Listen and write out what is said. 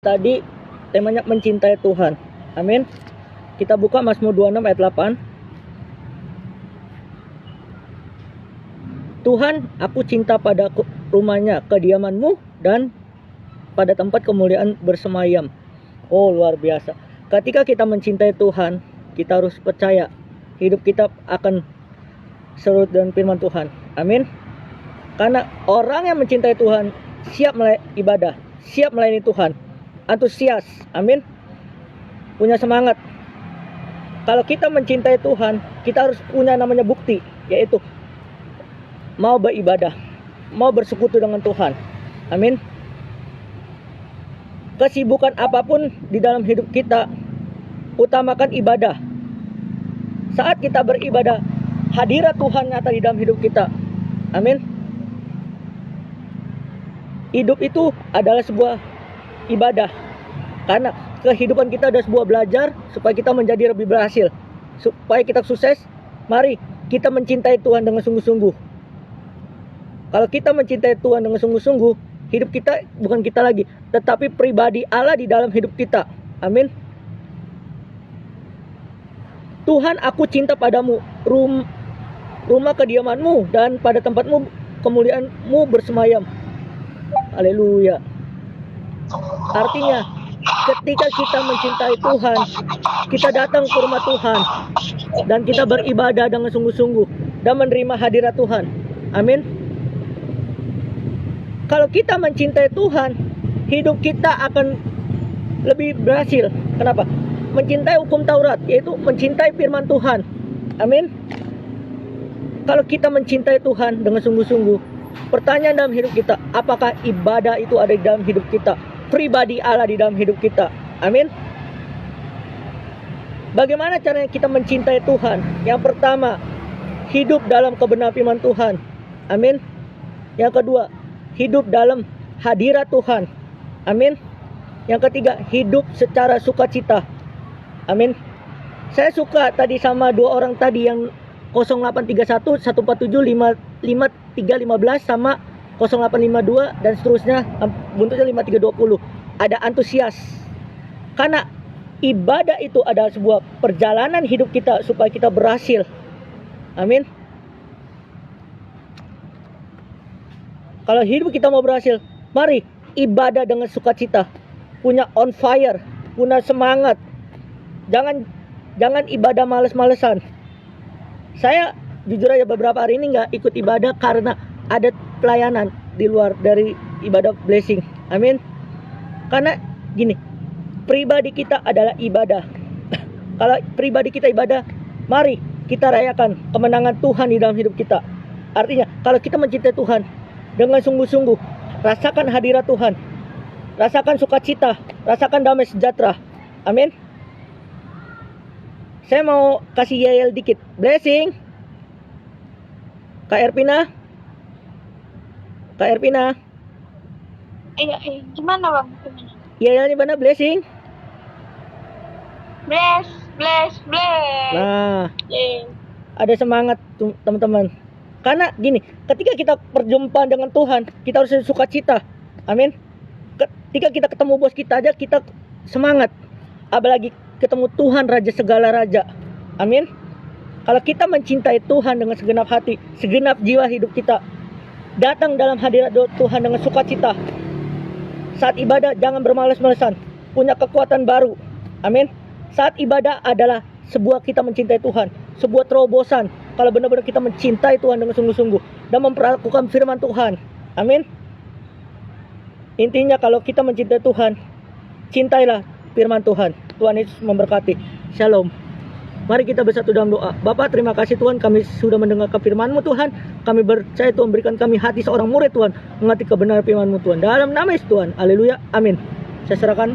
tadi temanya mencintai Tuhan. Amin. Kita buka Mazmur 26 ayat 8. Tuhan, aku cinta pada rumahnya, kediamanmu, dan pada tempat kemuliaan bersemayam. Oh, luar biasa. Ketika kita mencintai Tuhan, kita harus percaya hidup kita akan serut dengan firman Tuhan. Amin. Karena orang yang mencintai Tuhan siap ibadah, siap melayani Tuhan, antusias. Amin. Punya semangat. Kalau kita mencintai Tuhan, kita harus punya namanya bukti, yaitu mau beribadah, mau bersekutu dengan Tuhan. Amin. Kesibukan apapun di dalam hidup kita, utamakan ibadah. Saat kita beribadah, hadirat Tuhan nyata di dalam hidup kita. Amin. Hidup itu adalah sebuah ibadah. Karena kehidupan kita adalah sebuah belajar supaya kita menjadi lebih berhasil, supaya kita sukses. Mari kita mencintai Tuhan dengan sungguh-sungguh. Kalau kita mencintai Tuhan dengan sungguh-sungguh, hidup kita bukan kita lagi, tetapi pribadi Allah di dalam hidup kita. Amin. Tuhan, aku cinta padamu, rumah kediamanmu, dan pada tempatmu kemuliaanmu bersemayam. Haleluya. Artinya, ketika kita mencintai Tuhan, kita datang ke rumah Tuhan, dan kita beribadah dengan sungguh-sungguh, dan menerima hadirat Tuhan. Amin. Kalau kita mencintai Tuhan, hidup kita akan lebih berhasil. Kenapa? Mencintai hukum Taurat, yaitu mencintai firman Tuhan. Amin. Kalau kita mencintai Tuhan dengan sungguh-sungguh, pertanyaan dalam hidup kita, apakah ibadah itu ada di dalam hidup kita? Pribadi Allah di dalam hidup kita. Amin. Bagaimana caranya kita mencintai Tuhan? Yang pertama, hidup dalam kebenaran firman Tuhan. Amin. Yang kedua, hidup dalam hadirat Tuhan. Amin. Yang ketiga, hidup secara sukacita. Amin. Saya suka tadi sama dua orang tadi yang 0831 147 5315 sama 0852 dan seterusnya, buntutnya 5320. Ada antusias. Karena ibadah itu adalah sebuah perjalanan hidup kita supaya kita berhasil. Amin. Kalau hidup kita mau berhasil, mari ibadah dengan sukacita, punya on fire, punya semangat. Jangan ibadah males-malesan. Saya jujur aja beberapa hari ini nggak ikut ibadah karena ada pelayanan di luar dari ibadah blessing. Amin. Karena gini, pribadi kita adalah ibadah. Kalau pribadi kita ibadah, mari kita rayakan kemenangan Tuhan di dalam hidup kita. Artinya, kalau kita mencintai Tuhan dengan sungguh-sungguh, rasakan hadirat Tuhan, rasakan sukacita, rasakan damai sejahtera. Amin. Saya mau kasih yel dikit. Blessing. Kak Erpina. Iya, gimana bang? Yelnya mana Blessing? Bless. Nah, Yeah. ada semangat teman-teman. Karena gini, ketika kita perjumpaan dengan Tuhan, kita harus sukacita. Amin. Ketika kita ketemu bos kita aja, kita semangat. Apalagi ketemu Tuhan, Raja segala raja. Amin. Kalau kita mencintai Tuhan dengan segenap hati, segenap jiwa hidup kita, datang dalam hadirat Tuhan dengan sukacita. Saat ibadah jangan bermalas-malasan, punya kekuatan baru. Amin. Saat ibadah adalah sebuah kita mencintai Tuhan, sebuah terobosan. Kalau benar-benar kita mencintai Tuhan dengan sungguh-sungguh dan memperlakukan firman Tuhan. Amin. Intinya kalau kita mencintai Tuhan, cintailah firman Tuhan. Tuhan Yesus memberkati. Shalom. Mari kita bersatu dalam doa. Bapa, terima kasih Tuhan, kami sudah mendengarkan firman-Mu Tuhan. Kami percaya Tuhan berikan kami hati seorang murid Tuhan, mengerti kebenaran firman-Mu Tuhan. Dalam nama Yesus Tuhan. Haleluya. Amin. Saya serahkan